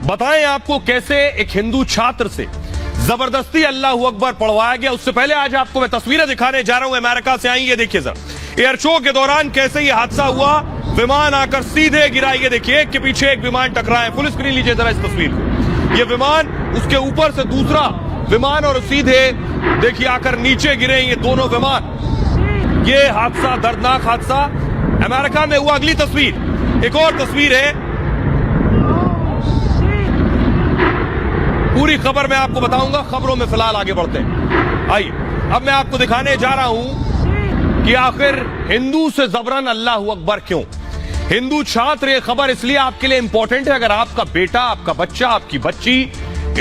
बताएं आपको कैसे एक हिंदू छात्र से जबरदस्ती अल्लाह अकबर पढ़वाया गया। उससे पहले आज आपको मैं तस्वीरें दिखाने जा रहा हूं, अमेरिका से आई। ये देखिए जरा एयर शो के दौरान कैसे ये हादसा हुआ, विमान आकर सीधे गिरा। ये देखिए एक के पीछे एक विमान टकराए। फुल स्क्रीन लीजिए जरा इस तस्वीर को। ये विमान, उसके ऊपर से दूसरा विमान और सीधे देखिए आकर नीचे गिरे ये दोनों विमान। ये हादसा, दर्दनाक हादसा अमेरिका में हुआ। अगली तस्वीर, एक और तस्वीर है, पूरी खबर मैं आपको बताऊंगा। खबरों में फिलहाल आगे बढ़ते हैं। आइए अब मैं आपको दिखाने जा रहा हूं कि आखिर हिंदू से जबरन अल्लाह अकबर क्यों। हिंदू छात्र, ये खबर इसलिए आपके लिए इंपॉर्टेंट है अगर आपका बेटा, आपका बच्चा, आपकी बच्ची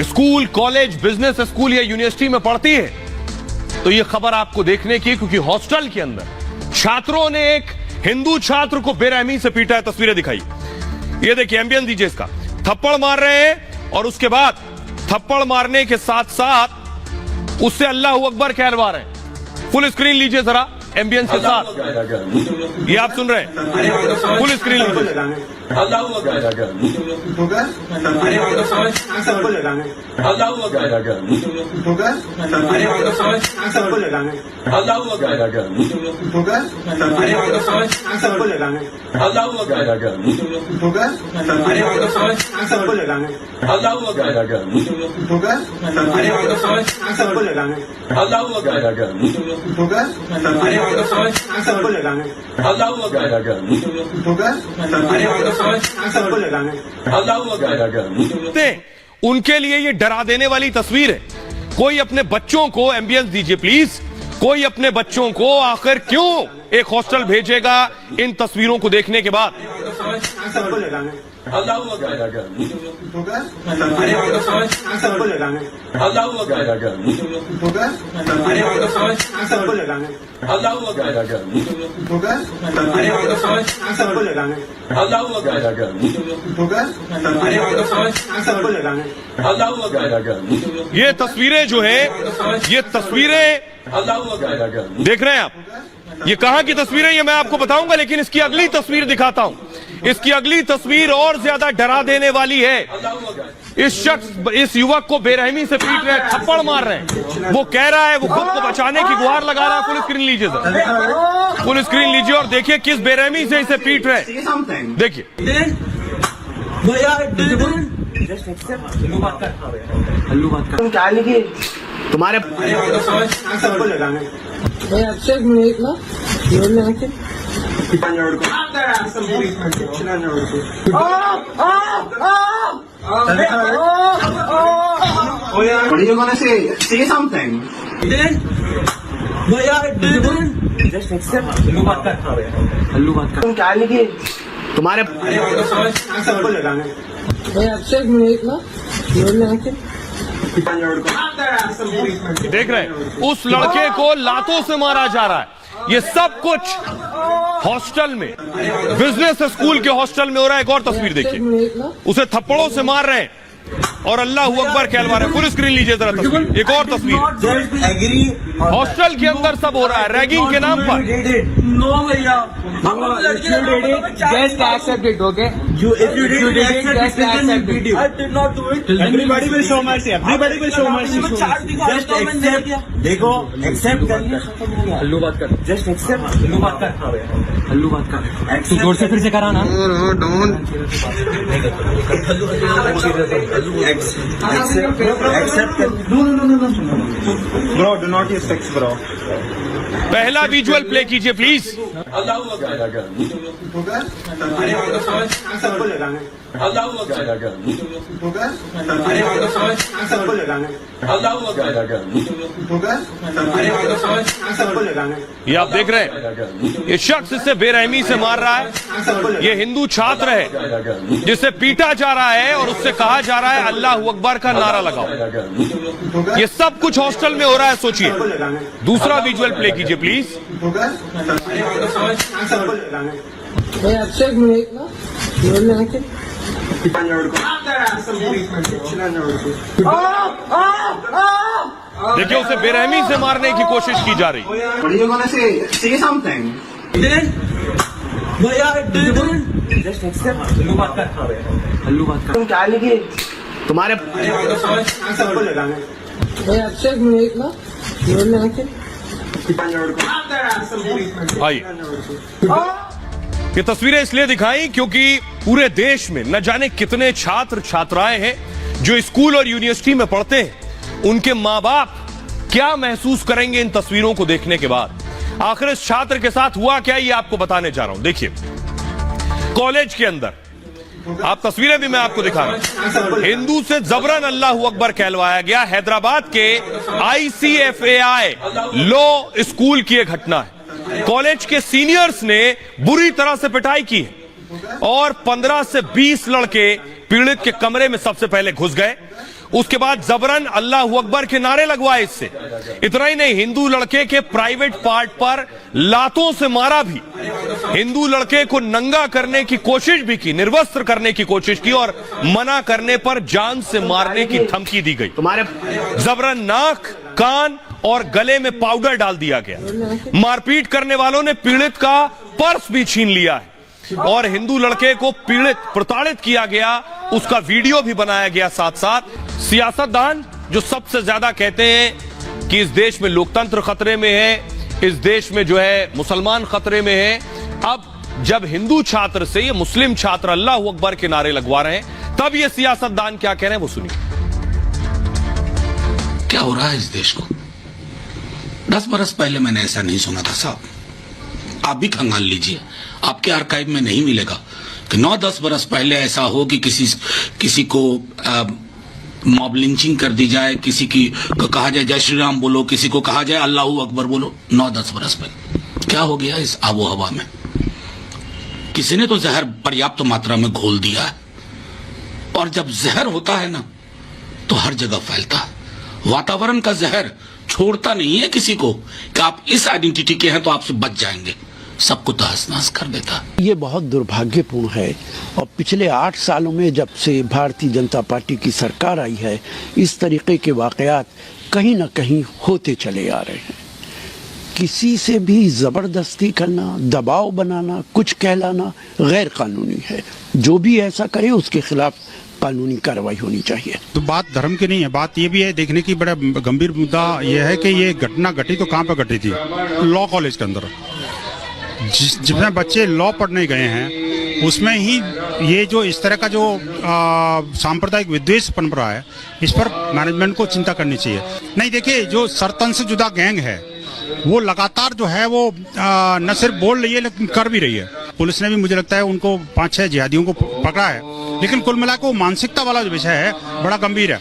स्कूल, कॉलेज, बिजनेस स्कूल या यूनिवर्सिटी में पढ़ती है तो ये खबर आपको देखने की, क्योंकि हॉस्टल के अंदर छात्रों ने एक हिंदू छात्र को बेरहमी से पीटा है। तस्वीरें दिखाई, ये देखिए, एम्बियंस दीजिए इसका। थप्पड़ मार रहे हैं और उसके बाद थप्पड़ मारने के साथ साथ उससे अल्लाह अकबर कहलवा रहे हैं। फुल स्क्रीन लीजिए जरा एम्बियंस के साथ, ये आप सुन रहे हैं। फुल स्क्रीन लीजिए। उनके लिए ये डरा देने वाली तस्वीर है। कोई अपने बच्चों को, एम्बियंस दीजिए प्लीज, कोई अपने बच्चों को आखिर क्यों एक हॉस्टल भेजेगा इन तस्वीरों को देखने के बाद। ये तस्वीरें जो है, ये तस्वीरें देख रहे हैं आप, ये कहां की तस्वीरें ये मैं आपको बताऊंगा, लेकिन इसकी अगली तस्वीर दिखाता हूं। इसकी अगली तस्वीर और ज्यादा डरा देने वाली है। इस शख्स, इस युवक को बेरहमी से पीट रहे हैं, थप्पड़ मार रहे हैं। वो कह रहा है, वो खुद को बचाने की गुहार लगा रहा है। फुल स्क्रीन लीजिए सर, फुल स्क्रीन लीजिए और देखिए किस बेरहमी से इसे पीट रहे हैं। देखिए तुम्हारे What are you gonna say? Say something. Just accept. तुम क्या लिखे? तुम्हारे देख रहे हैं, उस लड़के को लातों से मारा जा रहा है। ये सब कुछ हॉस्टल में, बिजनेस स्कूल के हॉस्टल में हो रहा है। एक और तस्वीर देखिए, उसे थप्पड़ों से मार रहे हैं और अल्लाह अकबर कहलवा रहे हैं। फुल स्क्रीन लीजिए जरा तस्वीर, एक और तस्वीर। हॉस्टल के अंदर सब हो रहा है रैगिंग के नाम पर। नो भैया, just accept it, okay? If you did it, just accept it. I did not do it. Everybody will show mercy. Everybody will show mercy. Just accept. देखो, accept करिए। हल्लू बात कर। Just accept. हल्लू बात कर। हल्लू बात कर। तू जोर से फिर से करा ना। Accept. Bro, do not use sex, bro. पहला विजुअल प्ले कीजिए प्लीज। ये आप देख रहे हैं, ये शख्स इसे बेरहमी से मार रहा है। ये हिंदू छात्र है जिसे पीटा जा रहा है और उससे कहा जा रहा है अल्लाह अकबर का नारा लगाओ। ये सब कुछ हॉस्टल में हो रहा है, सोचिए। दूसरा विजुअल प्ले कीजिए प्लीज। देखिए, उसे बेरहमी से मारने की कोशिश की जा रही। What are you gonna say? Say something. भैया, just accept. हल्लू बात कर। तुम क्या लिखे? तुम्हारे आइए, ये तस्वीरें इसलिए दिखाई क्योंकि पूरे देश में न जाने कितने छात्र छात्राएं हैं जो स्कूल और यूनिवर्सिटी में पढ़ते हैं। उनके मां बाप क्या महसूस करेंगे इन तस्वीरों को देखने के बाद। आखिर इस छात्र के साथ हुआ क्या, ये आपको बताने जा रहा हूं। देखिए, कॉलेज के अंदर आप तस्वीरें भी मैं आपको दिखा रहा हूं। हिंदू से जबरन अल्लाह अकबर कहलवाया गया। हैदराबाद के ICFAI लॉ स्कूल की यह घटना है। कॉलेज के सीनियर्स ने बुरी तरह से पिटाई की है और 15 से 20 लड़के पीड़ित के कमरे में सबसे पहले घुस गए। उसके बाद जबरन अल्लाह अकबर के नारे लगवाए। इससे इतना ही नहीं, हिंदू लड़के के प्राइवेट पार्ट पर लातों से मारा भी। हिंदू लड़के को नंगा करने की कोशिश भी की, निर्वस्त्र करने की कोशिश की और मना करने पर जान से मारने की धमकी दी गई। तुम्हारे जबरन नाक, कान और गले में पाउडर डाल दिया गया। मारपीट करने वालों ने पीड़ित का पर्स भी छीन लिया है और हिंदू लड़के को पीड़ित प्रताड़ित किया गया, उसका वीडियो भी बनाया गया। साथ साथ सियासतदान जो सबसे ज्यादा कहते हैं कि इस देश में लोकतंत्र खतरे में है, इस देश में जो है मुसलमान खतरे में है, अब जब हिंदू छात्र से ये मुस्लिम छात्र अल्लाह अकबर के नारे लगवा रहे हैं, तब ये सियासतदान क्या कह रहे हैं वो सुनिए। क्या हो रहा है इस देश को? 10 बरस पहले मैंने ऐसा नहीं सुना था साहब। आप भी खंगाल लीजिए, आपके आर्काइव में नहीं मिलेगा कि 9-10 बरस पहले ऐसा हो कि किसी को मॉब लिंचिंग कर दी जाए, किसी की कहा जाए जय श्री राम बोलो, किसी को कहा जाए अल्लाह अकबर बोलो। 9-10 बरस पहले क्या हो गया इस आबो हवा में? किसी ने तो जहर पर्याप्त मात्रा में घोल दिया है और जब जहर होता है ना तो हर जगह फैलता है। वातावरण का जहर छोड़ता नहीं है किसी को कि आप इस आइडेंटिटी के हैं तो आपसे बच जाएंगे, सबको तहस-नहस कर देता। ये बहुत दुर्भाग्यपूर्ण है और पिछले 8 सालों में जब से भारतीय जनता पार्टी की सरकार आई है, इस तरीके के वाकयात कहीं न कहीं होते चले आ रहे हैं। किसी से भी जबरदस्ती करना, दबाव बनाना, कुछ कहलाना गैर कानूनी है। जो भी ऐसा करे उसके खिलाफ कानूनी कार्रवाई होनी चाहिए। तो बात धर्म की नहीं है, बात ये भी है देखने की, बड़ा गंभीर मुद्दा यह है कि ये घटना घटी तो कहाँ पर घटी थी? लॉ कॉलेज के अंदर। जिसमें बच्चे लॉ पढ़ने गए हैं उसमें ही ये जो इस तरह का जो सांप्रदायिक विद्वेष पनप रहा है, इस पर मैनेजमेंट को चिंता करनी चाहिए। नहीं, देखिए, जो सरतन से जुदा गैंग है वो लगातार जो है वो न सिर्फ बोल रही है लेकिन कर भी रही है। पुलिस ने भी मुझे लगता है उनको 5-6 जिहादियों को पकड़ा है, लेकिन कुल मिलाकर मानसिकता वाला जो विषय है बड़ा गंभीर है।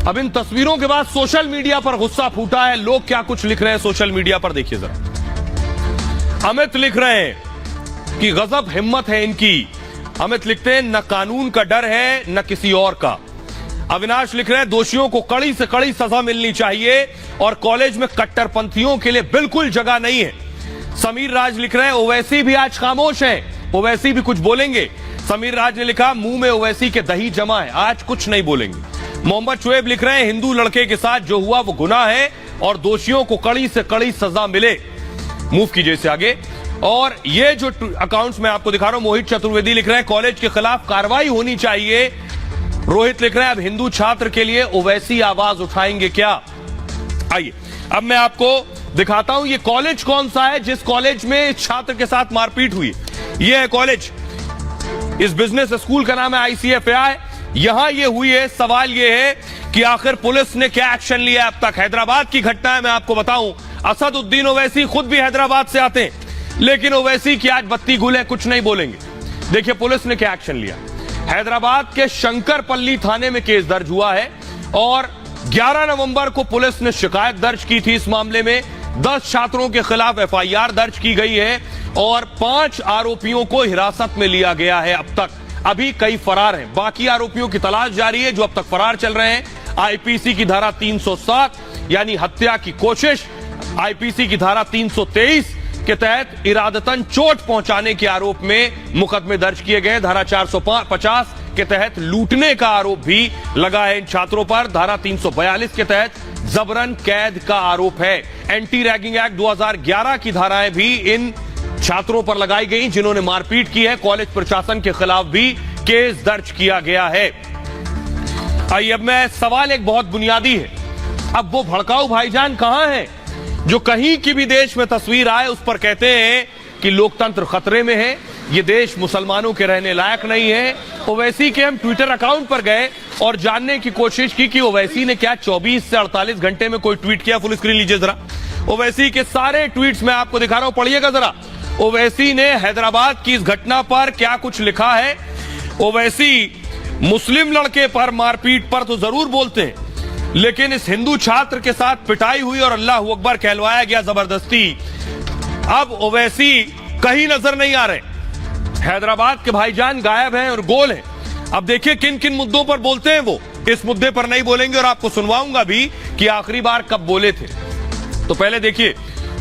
अब इन तस्वीरों के बाद सोशल मीडिया पर गुस्सा फूटा है। लोग क्या कुछ लिख रहे हैं सोशल मीडिया पर, देखिए जरा। अमित लिख रहे हैं कि गजब हिम्मत है इनकी। अमित लिखते हैं न कानून का डर है न किसी और का। अविनाश लिख रहे हैं दोषियों को कड़ी से कड़ी सजा मिलनी चाहिए और कॉलेज में कट्टरपंथियों के लिए बिल्कुल जगह नहीं है। समीर राज लिख रहे हैं ओवैसी भी आज खामोश हैं, ओवैसी भी कुछ बोलेंगे। समीर राज ने लिखा मुंह में ओवैसी के दही जमा है, आज कुछ नहीं बोलेंगे। मोहम्मद शुएब लिख रहे हैं हिंदू लड़के के साथ जो हुआ वो गुनाह है और दोषियों को कड़ी से कड़ी सजा मिले। मूव कीजिए इसे आगे। और ये जो अकाउंट्स मैं आपको दिखा रहा हूं, मोहित चतुर्वेदी लिख रहे हैं कॉलेज के खिलाफ कार्रवाई होनी चाहिए। रोहित लिख रहे हैं अब हिंदू छात्र के लिए ओवैसी आवाज उठाएंगे क्या? आइए अब मैं आपको दिखाता हूं ये कॉलेज कौन सा है जिस कॉलेज में छात्र के साथ मारपीट हुई। ये है कॉलेज, इस बिजनेस स्कूल का नाम है ICFAI। यहां ये हुई है। सवाल ये है कि आखिर पुलिस ने क्या एक्शन लिया अब तक। हैदराबाद की घटना है, मैं आपको बताऊं। असदुद्दीन ओवैसी खुद भी हैदराबाद से आते हैं, लेकिन ओवैसी की आज बत्ती गुल है, कुछ नहीं बोलेंगे। देखिए पुलिस ने क्या एक्शन लिया। हैदराबाद के शंकरपल्ली थाने में केस दर्ज हुआ है और 11 नवंबर को पुलिस ने शिकायत दर्ज की थी। इस मामले में 10 छात्रों के खिलाफ FIR दर्ज की गई है और 5 आरोपियों को हिरासत में लिया गया है। अब तक अभी कई फरार हैं, बाकी आरोपियों की तलाश जारी है जो अब तक फरार चल रहे हैं। IPC की धारा 307 यानी हत्या की कोशिश, IPC की धारा 323 के तहत इरादतन चोट पहुंचाने के आरोप में मुकदमे दर्ज किए गए। धारा 450 के तहत लूटने का आरोप भी लगा है इन छात्रों पर। धारा 342 के तहत जबरन कैद का आरोप है। एंटी रैगिंग एक्ट 2011 की धाराएं भी इन छात्रों पर लगाई गई जिन्होंने मारपीट की है। कॉलेज प्रशासन के खिलाफ भी केस दर्ज किया गया है। आइए, अब मैं सवाल एक बहुत बुनियादी है, अब वो भड़काऊ भाईजान कहां हैं जो कहीं की भी देश में तस्वीर आए उस पर कहते हैं कि लोकतंत्र खतरे में है, ये देश मुसलमानों के रहने लायक नहीं है। ओवैसी के हम ट्विटर अकाउंट पर गए और जानने की कोशिश की कि ओवैसी ने क्या 24 से 48 घंटे में कोई ट्वीट किया। फुल स्क्रीन लीजिए जरा, ओवैसी के सारे ट्वीट्स मैं आपको दिखा रहा हूं, पढ़िएगा जरा। ओवैसी ने हैदराबाद की इस घटना पर क्या कुछ लिखा है। ओवैसी मुस्लिम लड़के पर मारपीट पर तो जरूर बोलते हैं, लेकिन इस हिंदू छात्र के साथ पिटाई हुई और अल्लाह अकबर कहलवाया गया जबरदस्ती। अब ओवैसी कहीं नजर नहीं आ रहे, हैदराबाद के भाईजान गायब हैं और गोल हैं। अब देखिए किन किन मुद्दों पर बोलते हैं वो, इस मुद्दे पर नहीं बोलेंगे और आपको सुनवाऊंगा भी कि आखिरी बार कब बोले थे। तो पहले देखिए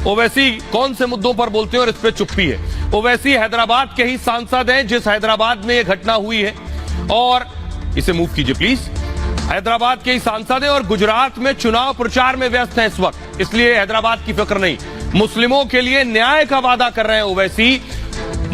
ओवैसी कौन से मुद्दों पर बोलते हैं और इस पे चुप्पी है। ओवैसी हैदराबाद के ही सांसद हैं जिस हैदराबाद में यह घटना हुई है, और इसे मूव कीजिए प्लीज। हैदराबाद के ही सांसद हैं और गुजरात में चुनाव प्रचार में व्यस्त हैं इस वक्त, इसलिए हैदराबाद की फिक्र नहीं। मुस्लिमों के लिए न्याय का वादा कर रहे हैं ओवैसी,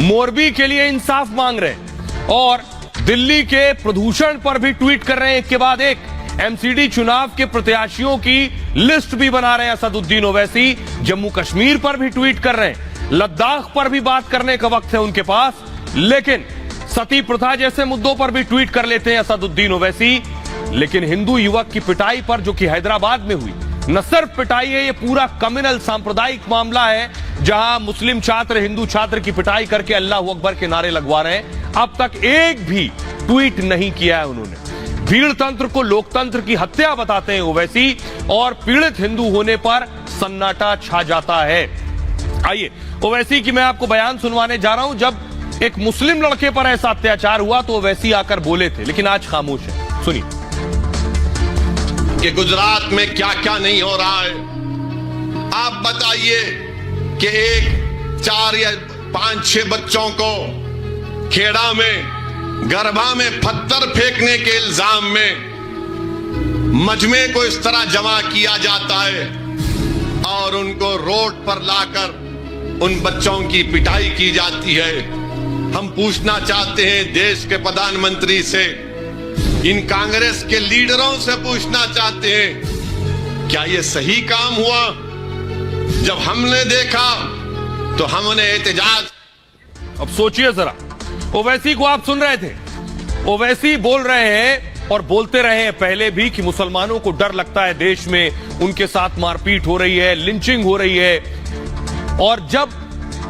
मोरबी के लिए इंसाफ मांग रहे हैं और दिल्ली के प्रदूषण पर भी ट्वीट कर रहे हैं एक के बाद एक। एमसीडी चुनाव के प्रत्याशियों की लिस्ट भी बना रहे हैं असदुद्दीन ओवैसी, जम्मू कश्मीर पर भी ट्वीट कर रहे हैं, लद्दाख पर भी बात करने का वक्त है उनके पास, लेकिन सती प्रथा जैसे मुद्दों पर भी ट्वीट कर लेते हैं असदुद्दीन ओवैसी। लेकिन हिंदू युवक की पिटाई पर जो कि हैदराबाद में हुई, न सिर्फ पिटाई है, ये पूरा कम्युनल सांप्रदायिक मामला है जहां मुस्लिम छात्र हिंदू छात्र की पिटाई करके अल्लाह अकबर के नारे लगवा रहे हैं। अब तक एक भी ट्वीट नहीं किया है उन्होंने। भीड़ तंत्र को लोकतंत्र की हत्या बताते हैं ओवैसी और पीड़ित हिंदू होने पर सन्नाटा छा जाता है। आइए ओवैसी की मैं आपको बयान सुनवाने जा रहा हूं। जब एक मुस्लिम लड़के पर ऐसा अत्याचार हुआ तो ओवैसी आकर बोले थे, लेकिन आज खामोश है। सुनिए कि गुजरात में क्या क्या नहीं हो रहा है। आप बताइए कि एक 4 या 5-6 बच्चों को खेड़ा में गरबा में पत्थर फेंकने के इल्जाम में मजमे को इस तरह जमा किया जाता है और उनको रोड पर लाकर उन बच्चों की पिटाई की जाती है। हम पूछना चाहते हैं देश के प्रधानमंत्री से, इन कांग्रेस के लीडरों से पूछना चाहते हैं, क्या ये सही काम हुआ? जब हमने देखा तो हमने एहतजाज। अब सोचिए जरा, ओवैसी को आप सुन रहे थे, ओवैसी बोल रहे हैं और बोलते रहे हैं पहले भी कि मुसलमानों को डर लगता है देश में, उनके साथ मारपीट हो रही है, लिंचिंग हो रही है, और जब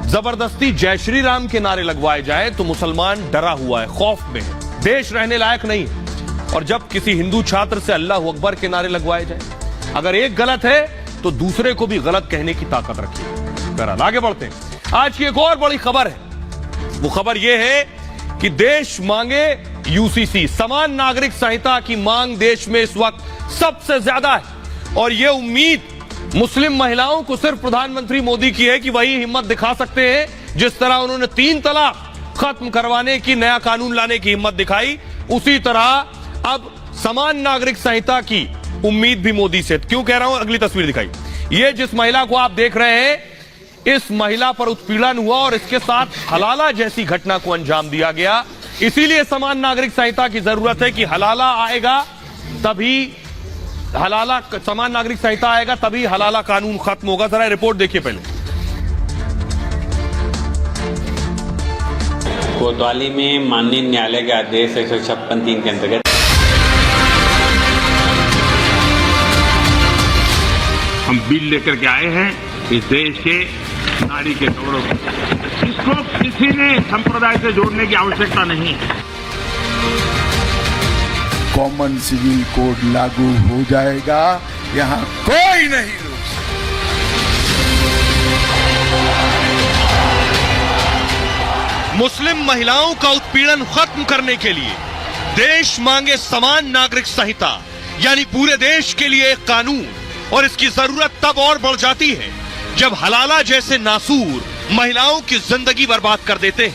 जबरदस्ती जय श्री राम के नारे लगवाए जाए तो मुसलमान डरा हुआ है, खौफ में है, देश रहने लायक नहीं है। और जब किसी हिंदू छात्र से अल्लाह अकबर के नारे लगवाए जाए, अगर एक गलत है तो दूसरे को भी गलत कहने की ताकत रखिए। बहरहाल आगे बढ़ते हैं। आज की एक और बड़ी खबर है, वो खबर यह है कि देश मांगे यूसीसी, समान नागरिक संहिता की मांग देश में इस वक्त सबसे ज्यादा है। और यह उम्मीद मुस्लिम महिलाओं को सिर्फ प्रधानमंत्री मोदी की है कि वही हिम्मत दिखा सकते हैं जिस तरह उन्होंने 3 तलाक खत्म करवाने की, नया कानून लाने की हिम्मत दिखाई, उसी तरह अब समान नागरिक संहिता की उम्मीद भी मोदी से। क्यों कह रहा हूं, अगली तस्वीर दिखाई। ये जिस महिला को आप देख रहे हैं, इस महिला पर उत्पीड़न हुआ और इसके साथ हलाला जैसी घटना को अंजाम दिया गया। इसीलिए समान नागरिक संहिता की जरूरत है कि हलाला आएगा तभी हलाला, समान नागरिक संहिता आएगा तभी हलाला कानून खत्म होगा। जरा रिपोर्ट देखिए पहले। कोतवाली में माननीय न्यायालय के आदेश 156(3) के अंतर्गत हम बिल लेकर के आए हैं इस देश के नारी के गौरव को। इसको किसी ने संप्रदाय से जोड़ने की आवश्यकता नहीं है। कॉमन सिविल कोड लागू हो जाएगा, यहाँ कोई नहीं रोक सकता। मुस्लिम महिलाओं का उत्पीड़न खत्म करने के लिए देश मांगे समान नागरिक संहिता, यानी पूरे देश के लिए एक कानून। और इसकी जरूरत तब और बढ़ जाती है जब हलाला जैसे नासूर महिलाओं की जिंदगी बर्बाद कर देते हैं।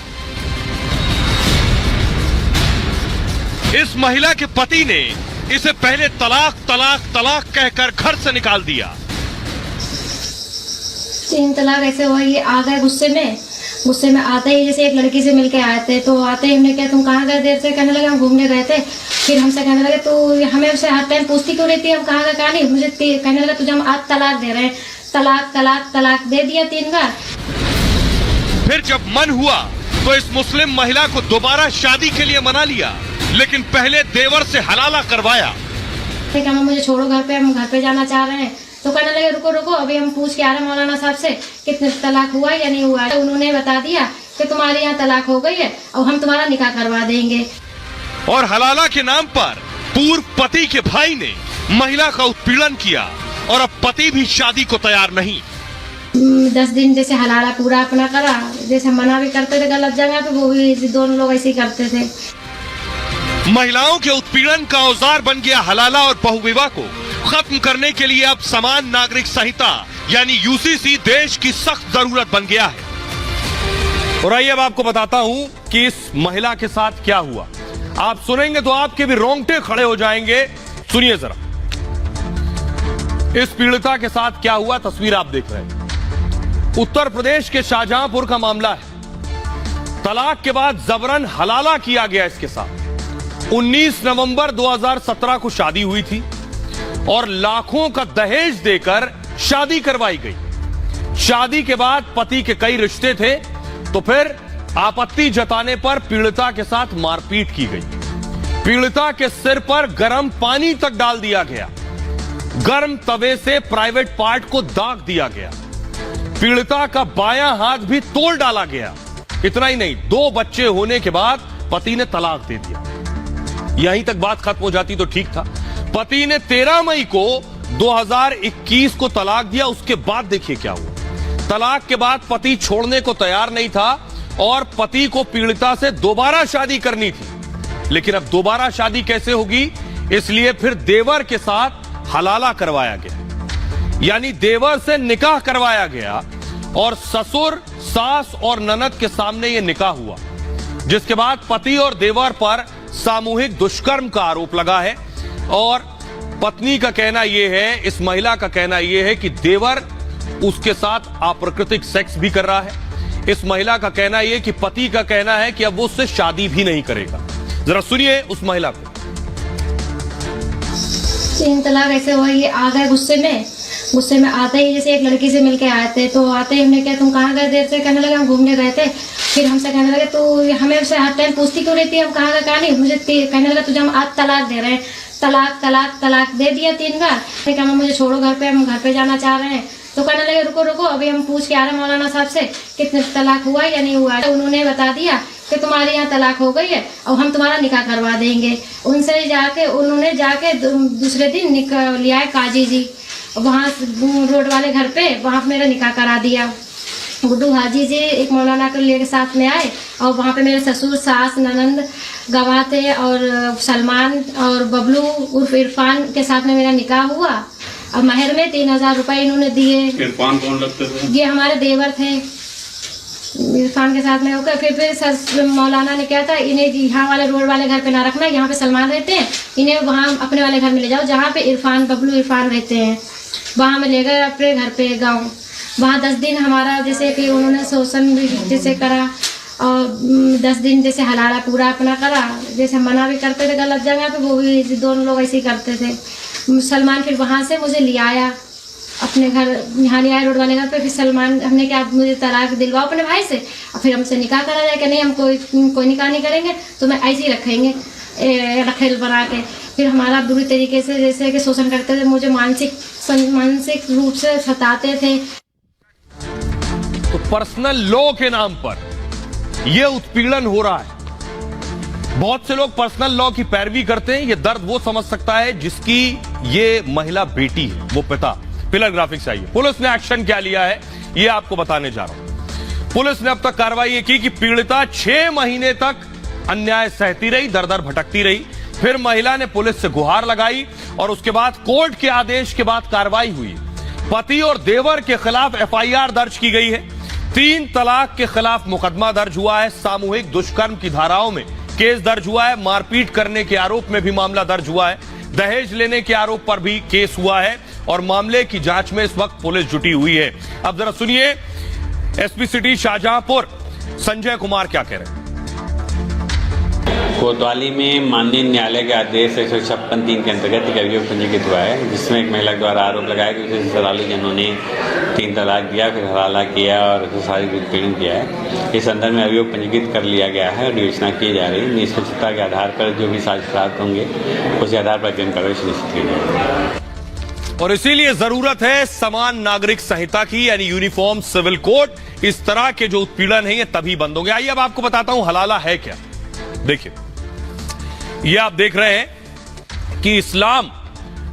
इस महिला के पति ने इसे पहले तलाक तलाक तलाक कहकर घर से निकाल दिया। 3 तलाक ऐसे हुआ, ये आ गए गुस्से में आते ही जैसे एक लड़की से मिलके आए थे, तो आते ही हमने कहा तुम कहाँ गए देर से, कहने लगे हम घूमने गए थे। फिर हमसे कहने लगे तो हमें उससे हर टाइम पूछती क्यों रहती है, हम कहाँ का कहा नहीं, मुझे कहने लगा तुझे हम आज तलाक दे रहे हैं, तलाक तलाक तलाक दे दिया 3 बार। फिर जब मन हुआ तो इस मुस्लिम महिला को दोबारा शादी के लिए मना लिया, लेकिन पहले देवर से हलाला करवाया। ठीक है, मुझे छोड़ो घर पे, हम घर पे जाना चाह रहे हैं। तो कहने लगे रुको रुको, अभी हम पूछ के आ रहे हैं मौलाना साहब से कितने तलाक हुआ या नहीं हुआ। तो उन्होंने बता दिया कि तुम्हारे यहाँ तलाक हो गई है और हम तुम्हारा निकाह करवा देंगे। और हलाला के नाम पर पूर्व पति के भाई ने महिला का उत्पीड़न किया और अब पति भी शादी को तैयार नहीं। 10 दिन जैसे हलाला पूरा अपना करा, जैसे मना भी करते थे गलत जगह पे, वो भी दोनों लोग ऐसे ही करते थे। महिलाओं के उत्पीड़न का औजार बन गया हलाला और बहुविवाह को खत्म करने के लिए अब समान नागरिक संहिता यानी यूसीसी देश की सख्त जरूरत बन गया है। और आइए अब आपको बताता हूं कि इस महिला के साथ क्या हुआ। आप सुनेंगे तो आपके भी रोंगटे खड़े हो जाएंगे। सुनिए जरा इस पीड़िता के साथ क्या हुआ। तस्वीर आप देख रहे हैं, उत्तर प्रदेश के शाहजहांपुर का मामला है। तलाक के बाद जबरन हलाला किया गया इसके साथ। 19 नवंबर 2017 को शादी हुई थी और लाखों का दहेज देकर शादी करवाई गई। शादी के बाद पति के कई रिश्ते थे, तो फिर आपत्ति जताने पर पीड़िता के साथ मारपीट की गई। पीड़िता के सिर पर गर्म पानी तक डाल दिया गया, गर्म तवे से प्राइवेट पार्ट को दाग दिया गया, पीड़िता का बायां हाथ भी तोड़ डाला गया। इतना ही नहीं, 2 बच्चे होने के बाद पति ने तलाक दे दिया। यहीं तक बात खत्म हो जाती तो ठीक था। पति ने 13 मई को 2021 को तलाक दिया। उसके बाद देखिए क्या हुआ। तलाक के बाद पति छोड़ने को तैयार नहीं था और पति को पीड़िता से दोबारा शादी करनी थी। लेकिन अब दोबारा शादी कैसे होगी, इसलिए फिर देवर के साथ हलाला करवाया गया, यानी देवर से निकाह करवाया गया और ससुर, सास और ननद के सामने यह निकाह हुआ, जिसके बाद पति और देवर पर सामूहिक दुष्कर्म का आरोप लगा है। और पत्नी का कहना यह है, इस महिला का कहना यह है कि देवर उसके साथ अप्राकृतिक सेक्स भी कर रहा है। इस महिला का कहना यह कि पति का कहना है कि अब वो उससे शादी भी नहीं करेगा। जरा सुनिए उस महिला को। 3 तलाक ऐसे हुआ, ये आ गए गुस्से में आते ही जैसे एक लड़की से मिलके आए थे। तो आते ही हमने कहा तुम कहाँ गए देर से, कहने लगे हम घूमने गए थे। फिर हमसे कहने लगे तो हमें उससे हर टाइम पूछती क्यों रहती है, हम कहाँ का कहा नहीं, मुझे कहने लगा तुझे हम आज तलाक दे रहे हैं, तलाक तलाक तलाक दे दिया 3 बार। फिर कहा मुझे छोड़ो घर पे, हम घर पे जाना चाह रहे हैं। तो कहने लगे रुको रुको, अभी हम पूछ के आ रहे हैं मौलाना साहब से कितने तलाक हुआ या नहीं हुआ। तो उन्होंने बता दिया कि तुम्हारे यहाँ तलाक हो गई है और हम तुम्हारा निकाह करवा देंगे। उन्होंने जाके दूसरे दिन निकाह लिया है काजी जी, वहाँ रोड वाले घर पे, वहाँ मेरा निकाह करा दिया। गुड्डू हाजी जी एक मौलाना को लेके साथ में आए और वहाँ पे मेरे ससुर, सास, ननंद गवाह थे और सलमान और बबलू उर्फ इरफान के साथ में मेरा निकाह हुआ। और महर में 3000 रुपए इन्होंने दिए। इरफान कौन लगते थे? ये हमारे देवर थे। इरफान के साथ में होकर फिर मौलाना ने क्या था, इन्हें यहाँ वाले रोड वाले घर पे ना रखना, यहाँ पे सलमान रहते हैं, इन्हें वहाँ अपने वाले घर में ले जाओ जहाँ पे बबलू इरफान रहते हैं, वहाँ में ले गए अपने घर पे गाँव। वहाँ 10 दिन हमारा जैसे कि उन्होंने शोषण भी जैसे करा और 10 दिन जैसे हलाला पूरा अपना करा, जैसे मना भी करते थे गलत जगह पे, वो भी दोनों लोग ऐसे ही करते थे। सलमान फिर वहाँ से मुझे ले आया अपने घर, यहाँ ले आया रोड वाले घर पे। फिर सलमान हमने क्या मुझे तलाक दिलवाओ अपने भाई से और फिर हमसे निकाह करा जाए कि नहीं हम कोई निकाह नहीं करेंगे, तो मैं ऐसे ही रखेंगे रखेल बना के। फिर हमारा बुरी तरीके से जैसे कि शोषण करते थे, मुझे मानसिक रूप से सताते थे। तो पर्सनल लॉ के नाम पर यह उत्पीड़न हो रहा है। बहुत से लोग पर्सनल लॉ की पैरवी करते हैं। यह दर्द वो समझ सकता है जिसकी ये महिला बेटी है, वो पिता। पिलर ग्राफिक्स आइए। पुलिस ने एक्शन क्या लिया है ये आपको बताने जा रहा हूं। पुलिस ने अब तक कार्रवाई की कि पीड़िता 6 महीने तक अन्याय सहती रही, दर दर भटकती रही। फिर महिला ने पुलिस से गुहार लगाई और उसके बाद कोर्ट के आदेश के बाद कार्रवाई हुई। पति और देवर के खिलाफ एफआईआर दर्ज की गई है। 3 तलाक के खिलाफ मुकदमा दर्ज हुआ है। सामूहिक दुष्कर्म की धाराओं में केस दर्ज हुआ है। मारपीट करने के आरोप में भी मामला दर्ज हुआ है। दहेज लेने के आरोप पर भी केस हुआ है और मामले की जांच में इस वक्त पुलिस जुटी हुई है। अब जरा सुनिए एसपी सिटी शाहजहांपुर संजय कुमार क्या कह रहे हैं। कोतवाली में माननीय न्यायालय के आदेश 156(3) के अंतर्गत एक अभियोग पंजीकृत हुआ है, जिसमें एक महिला द्वारा आरोप लगाया कि उसे ससुराली जनों ने 3 तलाक दिया, फिर हलाला किया और उसे शारीरिक उत्पीड़न किया है। इस संदर्भ में अभियोग पंजीकृत कर लिया गया है और विवेचना की जा रही है। निष्पक्षता के आधार पर जो भी साक्ष्य प्राप्त होंगे उसके आधार पर अध्ययन कार्रवाई सुनिश्चित की जाएगी। और इसीलिए जरूरत है समान नागरिक संहिता की, यानी यूनिफॉर्म सिविल कोड। इस तरह के जो उत्पीड़न है ये तभी बंद होंगे। आइए अब आपको बताता हूं हलाला है क्या। देखिए, ये आप देख रहे हैं कि इस्लाम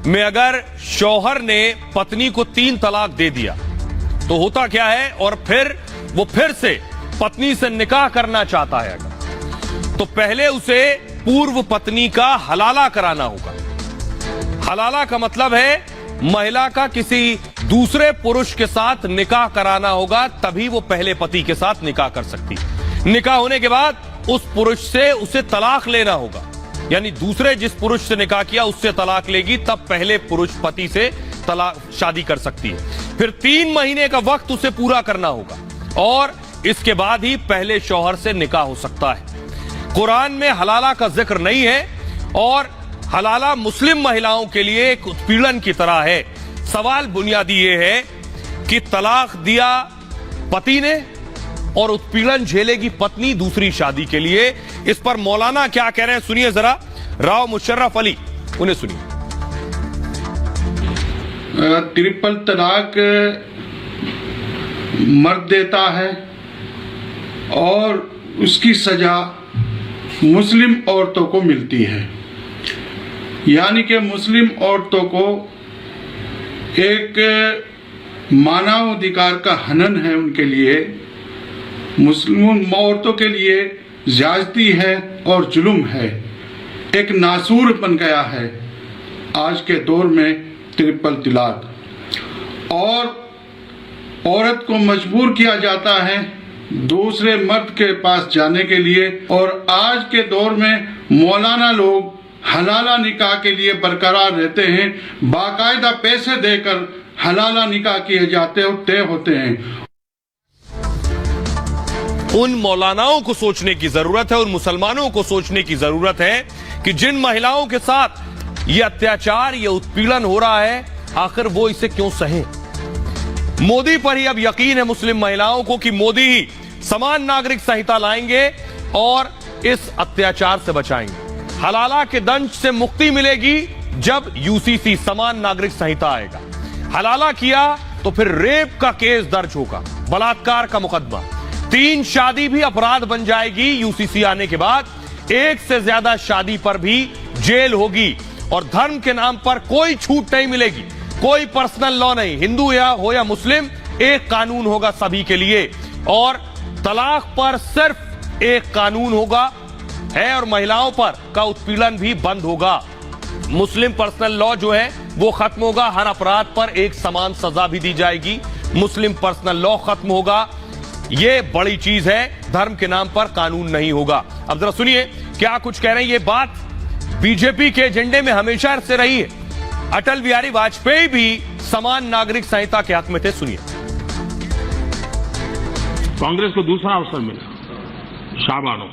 में अगर शौहर ने पत्नी को 3 तलाक दे दिया तो होता क्या है, और फिर वो फिर से पत्नी से निकाह करना चाहता है अगर, तो पहले उसे पूर्व पत्नी का हलाला कराना होगा। हलाला का मतलब है महिला का किसी दूसरे पुरुष के साथ निकाह कराना होगा, तभी वो पहले पति के साथ निकाह कर सकती है। निकाह होने के बाद उस पुरुष से उसे तलाक लेना होगा, यानी दूसरे जिस पुरुष से निकाह किया उससे तलाक लेगी, तब पहले पुरुष पति से तलाक शादी कर सकती है। फिर 3 महीने का वक्त उसे पूरा करना होगा और इसके बाद ही पहले शौहर से निकाह हो सकता है। कुरान में हलाला का जिक्र नहीं है और हलाला मुस्लिम महिलाओं के लिए एक उत्पीड़न की तरह है। सवाल बुनियादी ये है कि तलाक दिया पति ने और उत्पीड़न झेलेगी पत्नी दूसरी शादी के लिए। इस पर मौलाना क्या कह रहे हैं सुनिए जरा। राव मुशर्रफ अली, उन्हें सुनिए। ट्रिपल तलाक मर्द देता है और उसकी सजा मुस्लिम औरतों को मिलती है, यानी कि मुस्लिम औरतों को एक मानवाधिकार का हनन है उनके लिए, मुस्लिम औरतों के लिए ज्यादती है और जुल्म है, एक नासूर बन गया है आज के दौर में ट्रिपल तलाक। और औरत को मजबूर किया जाता है दूसरे मर्द के पास जाने के लिए, और आज के दौर में मौलाना लोग हलाला निकाह के लिए बरकरार रहते हैं, बाकायदा पैसे देकर हलाला निकाह किए जाते होते हैं। उन मौलानाओं को सोचने की जरूरत है, उन मुसलमानों को सोचने की जरूरत है कि जिन महिलाओं के साथ ये अत्याचार, ये उत्पीड़न हो रहा है, आखिर वो इसे क्यों सहें। मोदी पर ही अब यकीन है मुस्लिम महिलाओं को कि मोदी ही समान नागरिक संहिता लाएंगे और इस अत्याचार से बचाएंगे। हलाला के दंश से मुक्ति मिलेगी जब यूसीसी समान नागरिक संहिता आएगा। हलाला किया तो फिर रेप का केस दर्ज होगा, बलात्कार का मुकदमा, 3 शादी भी अपराध बन जाएगी। यूसीसी आने के बाद 1 से ज्यादा शादी पर भी जेल होगी और धर्म के नाम पर कोई छूट नहीं मिलेगी, कोई पर्सनल लॉ नहीं। हिंदू हो या मुस्लिम, एक कानून होगा सभी के लिए और तलाक पर सिर्फ एक कानून होगा है और महिलाओं पर का उत्पीड़न भी बंद होगा। मुस्लिम पर्सनल लॉ जो है वो खत्म होगा, हर अपराध पर एक समान सजा भी दी जाएगी। मुस्लिम पर्सनल लॉ खत्म होगा, ये बड़ी चीज है। धर्म के नाम पर कानून नहीं होगा। अब जरा सुनिए क्या कुछ कह रहे हैं। ये बात बीजेपी के एजेंडे में हमेशा से रही है। अटल बिहारी वाजपेयी भी समान नागरिक संहिता के हक में थे। सुनिए। कांग्रेस को दूसरा अवसर मिला, शाबानो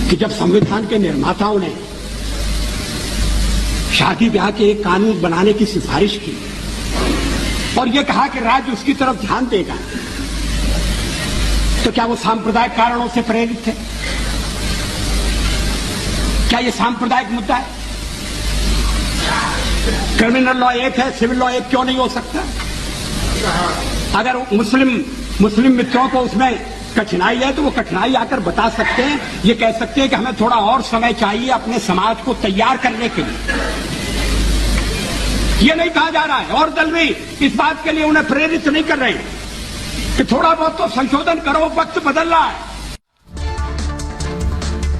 कि जब संविधान के निर्माताओं ने शादी ब्याह के एक कानून बनाने की सिफारिश की और यह कहा कि राज्य उसकी तरफ ध्यान देगा, तो क्या वो सांप्रदायिक कारणों से प्रेरित थे? क्या ये सांप्रदायिक मुद्दा है? क्रिमिनल लॉ एक है, सिविल लॉ एक क्यों नहीं हो सकता? अगर मुस्लिम मित्रों को उसमें कठिनाई है तो वो कठिनाई आकर बता सकते हैं, ये कह सकते हैं कि हमें थोड़ा और समय चाहिए अपने समाज को तैयार करने के लिए। ये नहीं कहा जा रहा है और दल भी इस बात के लिए उन्हें प्रेरित नहीं कर रहे हैं कि थोड़ा बहुत तो संशोधन करो, वक्त बदल रहा है।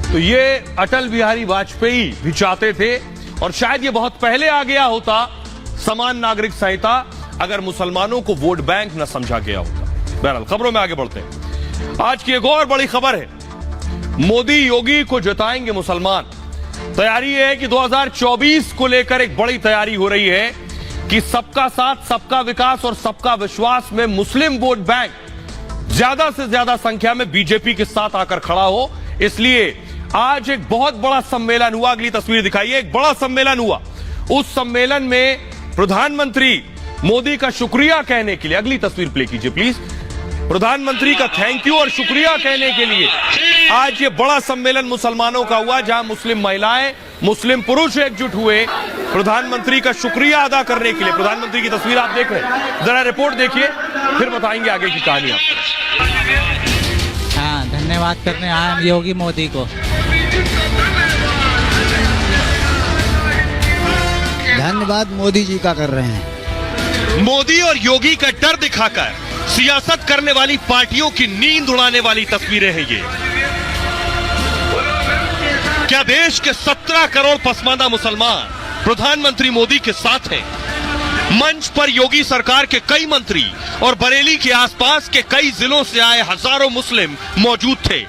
तो ये अटल बिहारी वाजपेयी भी चाहते थे और शायद ये बहुत पहले आ गया होता समान नागरिक संहिता, अगर मुसलमानों को वोट बैंक न समझा गया होता। बहरहाल खबरों में आगे बढ़ते हैं। आज की एक और बड़ी खबर है, मोदी योगी को जिताएंगे मुसलमान। तैयारी है कि 2024 को लेकर एक बड़ी तैयारी हो रही है कि सबका साथ, सबका विकास और सबका विश्वास में मुस्लिम वोट बैंक ज्यादा से ज्यादा संख्या में बीजेपी के साथ आकर खड़ा हो। इसलिए आज एक बहुत बड़ा सम्मेलन हुआ, अगली तस्वीर दिखाइए, एक बड़ा सम्मेलन हुआ। उस सम्मेलन में प्रधानमंत्री मोदी का शुक्रिया कहने के लिए, अगली तस्वीर प्ले कीजिए प्लीज, प्रधानमंत्री का थैंक यू और शुक्रिया कहने के लिए आज ये बड़ा सम्मेलन मुसलमानों का हुआ, जहां मुस्लिम महिलाएं, मुस्लिम पुरुष एकजुट हुए प्रधानमंत्री का शुक्रिया अदा करने के लिए। प्रधानमंत्री की तस्वीर आप देख रहे हैं, जरा रिपोर्ट देखिए, फिर बताएंगे आगे की कहानी आपको। हाँ, धन्यवाद करने आए हम योगी मोदी को। धन्यवाद मोदी जी का कर रहे हैं। मोदी और योगी का डर दिखाकर सियासत करने वाली पार्टियों की नींद उड़ाने वाली तस्वीरें हैं ये। क्या देश के 17 करोड़ पसमानदा मुसलमान प्रधानमंत्री मोदी के साथ हैं? मंच पर योगी सरकार के कई मंत्री और बरेली के आसपास के कई जिलों से आए हजारों मुस्लिम मौजूद थे।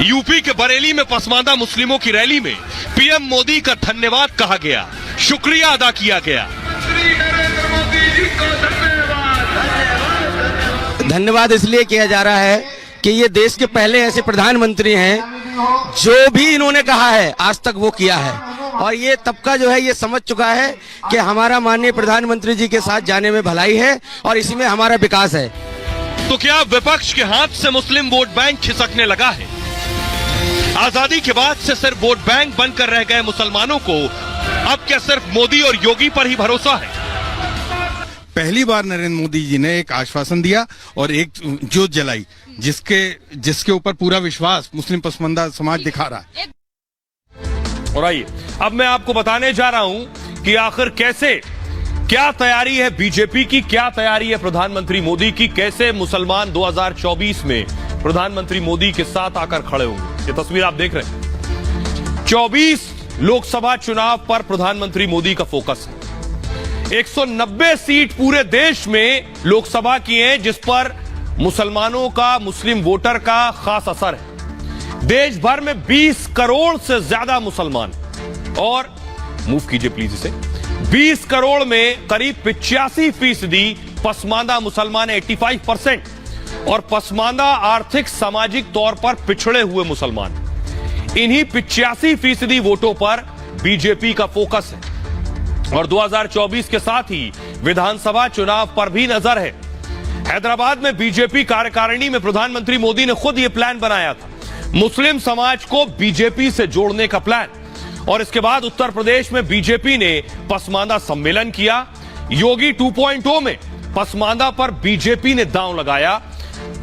यूपी के बरेली में पसमानदा मुस्लिमों की रैली में पीएम मोदी का धन्यवाद कहा गया, शुक्रिया अदा किया गया। धन्यवाद इसलिए किया जा रहा है कि ये देश के पहले ऐसे प्रधानमंत्री हैं जो भी इन्होंने कहा है आज तक वो किया है, और ये तबका जो है ये समझ चुका है कि हमारा माननीय प्रधानमंत्री जी के साथ जाने में भलाई है और इसी में हमारा विकास है। तो क्या विपक्ष के हाथ से मुस्लिम वोट बैंक खिसकने लगा है? आजादी के बाद से सिर्फ वोट बैंक बनकर रह गए मुसलमानों को अब क्या सिर्फ मोदी और योगी पर ही भरोसा है? पहली बार नरेंद्र मोदी जी ने एक आश्वासन दिया और एक ज्योत जलाई, जिसके ऊपर पूरा विश्वास मुस्लिम पसमानदा समाज दिखा रहा है। और आइए अब मैं आपको बताने जा रहा हूं कि आखिर क्या तैयारी है बीजेपी की, क्या तैयारी है प्रधानमंत्री मोदी की, कैसे मुसलमान 2024 में प्रधानमंत्री मोदी के साथ आकर खड़े होंगे। ये तस्वीर आप देख रहे हैं, 24 लोकसभा चुनाव पर प्रधानमंत्री मोदी का फोकस है। 190 सीट पूरे देश में लोकसभा की हैं, जिस पर मुसलमानों का, मुस्लिम वोटर का खास असर है। देश भर में 20 करोड़ से ज्यादा मुसलमान, और मूव कीजिए प्लीज इसे, 20 करोड़ में करीब 85% पसमानदा मुसलमान, 85%, और पसमानदा आर्थिक सामाजिक तौर पर पिछड़े हुए मुसलमान। इन्हीं 85% वोटों पर बीजेपी का फोकस है और 2024 के साथ ही विधानसभा चुनाव पर भी नजर है। हैदराबाद में बीजेपी कार्यकारिणी में प्रधानमंत्री मोदी ने खुद यह प्लान बनाया था, मुस्लिम समाज को बीजेपी से जोड़ने का प्लान। और इसके बाद उत्तर प्रदेश में बीजेपी ने पसमानदा सम्मेलन किया। योगी 2.0 में पसमानदा पर बीजेपी ने दांव लगाया।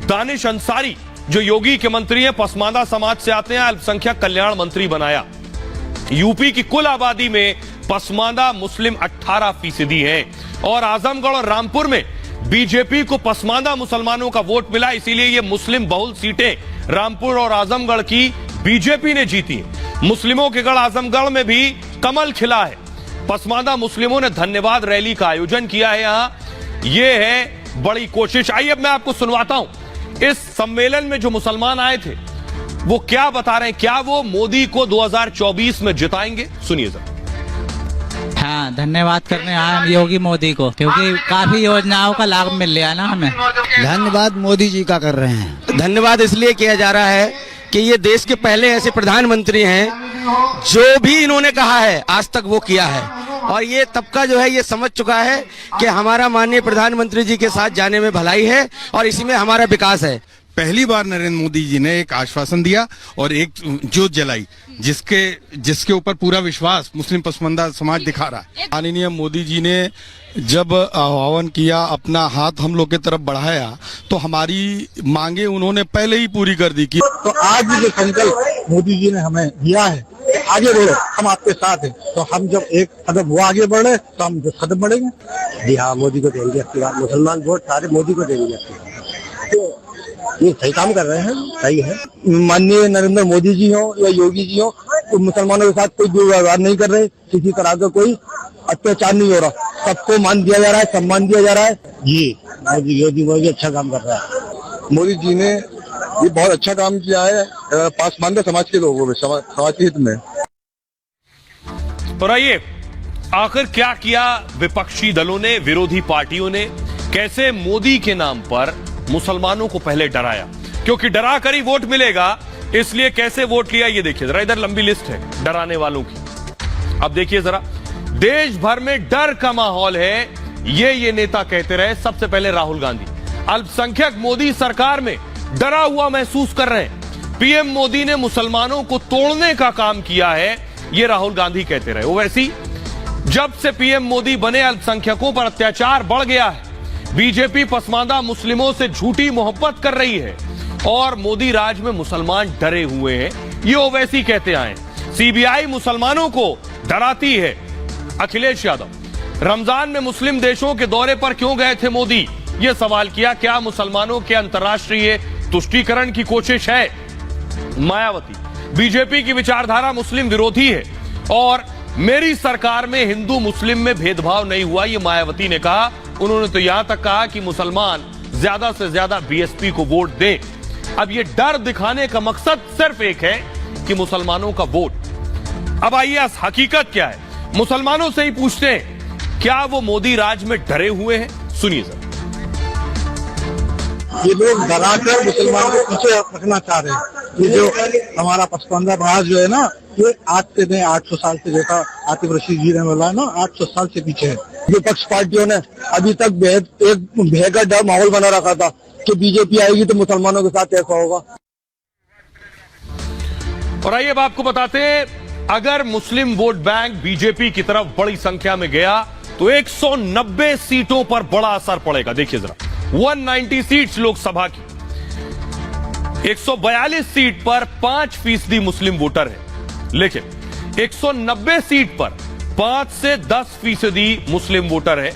दानिश अंसारी जो योगी के मंत्री हैं, पसमानदा समाज से आते हैं, अल्पसंख्यक कल्याण मंत्री बनाया। यूपी की कुल आबादी में पसमानदा मुस्लिम 18% हैं और आजमगढ़ और रामपुर में बीजेपी को पसमानदा मुसलमानों का वोट मिला, इसीलिए ये मुस्लिम बहुल सीटें रामपुर और आजमगढ़ की बीजेपी ने जीती। मुस्लिमों के गढ़ आजमगढ़ में भी कमल खिला है। पसमानदा मुस्लिमों ने धन्यवाद रैली का आयोजन किया है यहां, यह है बड़ी कोशिश। आइए अब मैं आपको सुनवाता हूं इस सम्मेलन में जो मुसलमान आए थे वो क्या बता रहे हैं, क्या वो मोदी को 2024 में जिताएंगे, सुनिए जरा। हाँ, धन्यवाद करने आए हम योगी मोदी को, क्योंकि काफी योजनाओं का लाभ मिल रहा है ना हमें। धन्यवाद मोदी जी का कर रहे हैं। धन्यवाद इसलिए किया जा रहा है कि ये देश के पहले ऐसे प्रधानमंत्री हैं जो भी इन्होंने कहा है आज तक वो किया है, और ये तबका जो है ये समझ चुका है कि हमारा माननीय प्रधानमंत्री जी के साथ जाने में भलाई है और इसी में हमारा विकास है। पहली बार नरेंद्र मोदी जी ने एक आश्वासन दिया और एक ज्योत जलाई, जिसके ऊपर पूरा विश्वास मुस्लिम पसमानदा समाज दिखा रहा है। माननीय मोदी जी ने जब आह्वान किया, अपना हाथ हम लोग की तरफ बढ़ाया, तो हमारी मांगे उन्होंने पहले ही पूरी कर दी। तो आज जो संकल्प मोदी जी ने हमें दिया है, आगे बढ़ो, हम आपके साथ हैं, तो हम जब एक कदम वो आगे बढ़े तो हम 10 कदम बढ़ेंगे। जी हाँ, मोदी को देंगे अपनी बात, मुसलमान वोट सारे मोदी को देंगे। तो ये सही काम कर रहे हैं, सही है। माननीय नरेंद्र मोदी जी हो या योगी जी हो, तो मुसलमानों के साथ कोई दुर्व्यवहार नहीं कर रहे, किसी तरह का कोई अत्याचार नहीं हो रहा, सबको मान दिया जा रहा है, सम्मान दिया जा रहा है। जी योगी अच्छा काम कर रहा है। मोदी जी ने ये बहुत अच्छा काम किया है पसमानदा समाज के लोगों में, समाज के हित में। और आइए आखिर क्या किया विपक्षी दलों ने, विरोधी पार्टियों ने, कैसे मोदी के नाम पर मुसलमानों को पहले डराया, क्योंकि डरा कर ही वोट मिलेगा, इसलिए कैसे वोट लिया ये देखिए जरा, इधर लंबी लिस्ट है डराने वालों की। अब देखिए जरा, देश भर में डर का माहौल है, ये नेता कहते रहे। सबसे पहले राहुल गांधी, अल्पसंख्यक मोदी सरकार में डरा हुआ महसूस कर रहे हैं। पीएम मोदी ने मुसलमानों को तोड़ने का काम किया है, ये राहुल गांधी कहते रहे। ओवैसी, जब से पीएम मोदी बने अल्पसंख्यकों पर अत्याचार बढ़ गया है। बीजेपी पसमानदा मुस्लिमों से झूठी मोहब्बत कर रही है और मोदी राज में मुसलमान डरे हुए हैं, ये ओवैसी कहते आए। सीबीआई मुसलमानों को डराती है। अखिलेश यादव, रमजान में मुस्लिम देशों के दौरे पर क्यों गए थे मोदी, यह सवाल किया। क्या मुसलमानों के अंतर्राष्ट्रीय तुष्टीकरण की कोशिश है? मायावती, बीजेपी की विचारधारा मुस्लिम विरोधी है और मेरी सरकार में हिंदू मुस्लिम में भेदभाव नहीं हुआ, यह मायावती ने कहा। उन्होंने तो यहां तक कहा कि मुसलमान ज्यादा से ज्यादा बीएसपी को वोट दें। अब यह डर दिखाने का मकसद सिर्फ एक है कि मुसलमानों का वोट। अब आइए हकीकत क्या है, मुसलमानों से ही पूछते हैं, क्या वो मोदी राज में डरे हुए हैं? सुनिए सर। ये लोग डराकर मुसलमानों को पीछे रखना चाह रहे हैं। ये जो हमारा पसमानदा राज जो है ना, ये आज से नहीं 800 साल से, जैसा आतिफ रशीद जी ने बोला ना, 800 साल से पीछे है। विपक्ष पार्टियों ने अभी तक एक भय का डर माहौल बना रखा था कि बीजेपी आएगी तो मुसलमानों के साथ ऐसा होगा। और आइए अब आपको बताते हैं, अगर मुस्लिम वोट बैंक बीजेपी की तरफ बड़ी संख्या में गया तो 190 सीटों पर बड़ा असर पड़ेगा। देखिए जरा, 190 सीट्स लोकसभा की, 142 सीट पर 5% मुस्लिम वोटर है, लेकिन 190 सीट पर 5 से 10% मुस्लिम वोटर है।